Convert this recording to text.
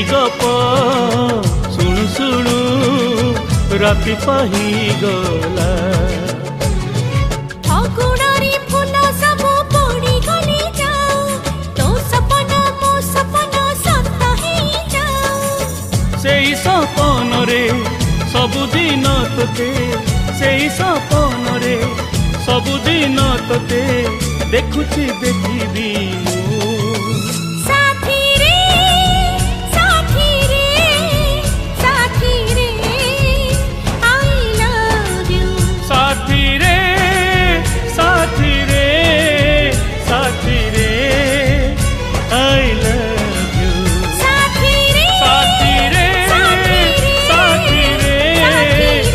गप शुणु शुणु राति पाही गला। अगुणारी फूल सब पड़ी गली जाओ, तो सपना मो सपना सत ही जाओ। सेई सपन रे सबुदिन तोते, सेई सपन रे सबुदिन तोते देखुची देखिबी।